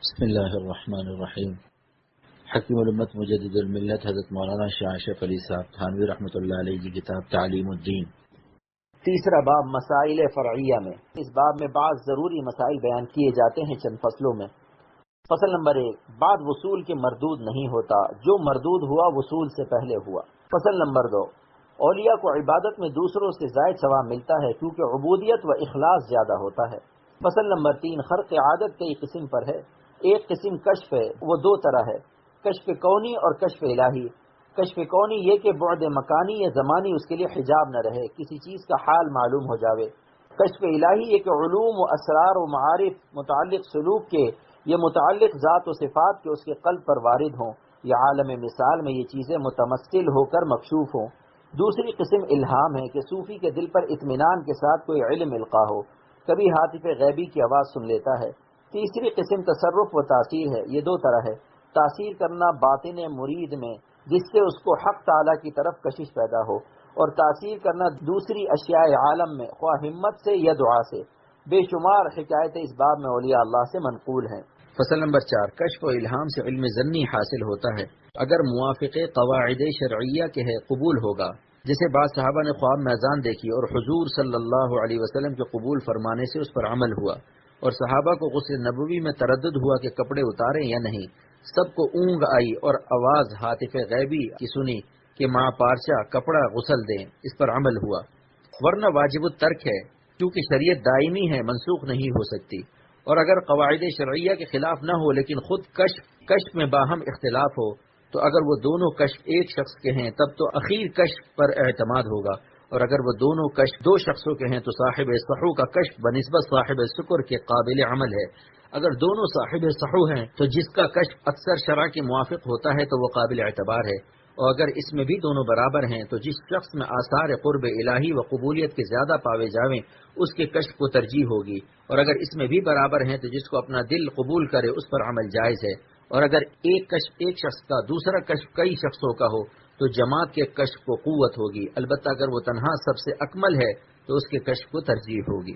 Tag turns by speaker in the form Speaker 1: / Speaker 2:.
Speaker 1: بسم اللہ الرحمن الرحیم۔ حکیم الامت مجدد الملت حضرت مولانا شاہ اشرف علی صاحب تھانوی رحمۃ اللہ علیہ کی کتاب تعلیم الدین۔
Speaker 2: تیسرا باب مسائل فرعیہ میں، اس باب میں بعض ضروری مسائل بیان کیے جاتے ہیں چند فصلوں میں۔ فصل نمبر 1، بعد وصول کے مردود نہیں ہوتا، جو مردود ہوا وصول سے پہلے ہوا۔ فصل نمبر 2، اولیاء کو عبادت میں دوسروں سے زائد ثواب ملتا ہے کیونکہ عبودیت و اخلاص زیادہ ہوتا ہے۔ فصل نمبر 3، خرق عادت کئی قسم پر ہے۔ ایک قسم کشف ہے، وہ دو طرح ہے، کشف کونی اور کشف الہی۔ کشف کونی یہ کہ بعد مکانی یا زمانی اس کے لیے حجاب نہ رہے، کسی چیز کا حال معلوم ہو جاوے۔ کشف الہی یہ کہ علوم و اسرار و معارف متعلق سلوک کے یا متعلق ذات و صفات کے اس کے قلب پر وارد ہوں یا عالم مثال میں یہ چیزیں متمثل ہو کر مکشوف ہوں۔ دوسری قسم الہام ہے کہ صوفی کے دل پر اطمینان کے ساتھ کوئی علم القا ہو، کبھی ہاتف غیبی کی آواز سن لیتا ہے۔ تیسری قسم تصرف و تاثیر ہے، یہ دو طرح ہے، تاثیر کرنا باطن مرید میں جس سے اس کو حق تعالی کی طرف کشش پیدا ہو، اور تاثیر کرنا دوسری اشیاء عالم میں خواہ ہمت سے یا دعا سے۔ بے شمار حکایتیں اس باب میں اولیاء اللہ سے منقول ہیں۔
Speaker 1: فصل نمبر 4، کشف و الہام سے علم ظنی حاصل ہوتا ہے، اگر موافق قواعد شرعیہ کے ہے قبول ہوگا۔ جیسے بعض صحابہ نے خواب میں اذان دیکھی اور حضور صلی اللہ علیہ وسلم کے قبول فرمانے سے اس پر عمل ہوا، اور صحابہ کو غسل نبوی میں تردد ہوا کہ کپڑے اتاریں یا نہیں۔ سب کو اونگ آئی اور آواز ہاتف غیبی کی سنی کہ ماں پارچہ کپڑا غسل دیں، اس پر عمل ہوا۔ ورنہ واجب الترک ہے، کیونکہ شریعت دائمی ہے، منسوخ نہیں ہو سکتی۔ اور اگر قواعد شرعیہ کے خلاف نہ ہو لیکن خود کشف میں باہم اختلاف ہو، تو اگر وہ دونوں کشف ایک شخص کے ہیں تب تو اخیر کشف پر اعتماد ہوگا، اور اگر وہ دونوں کشف دو شخصوں کے ہیں تو صاحب صحو کا کشف بنسبت صاحب سکر کے قابل عمل ہے۔ اگر دونوں صاحب صحو ہیں تو جس کا کشف اکثر شرع کے موافق ہوتا ہے تو وہ قابل اعتبار ہے، اور اگر اس میں بھی دونوں برابر ہیں تو جس شخص میں آثار قرب الہی و قبولیت کے زیادہ پاوے جاویں اس کے کشف کو ترجیح ہوگی، اور اگر اس میں بھی برابر ہیں تو جس کو اپنا دل قبول کرے اس پر عمل جائز ہے۔ اور اگر ایک کشف ایک شخص کا دوسرا کشف کئی شخصوں کا ہو تو جماعت کے کشف کو قوت ہوگی، البتہ اگر وہ تنہا سب سے اکمل ہے تو اس کے کشف کو ترجیح ہوگی۔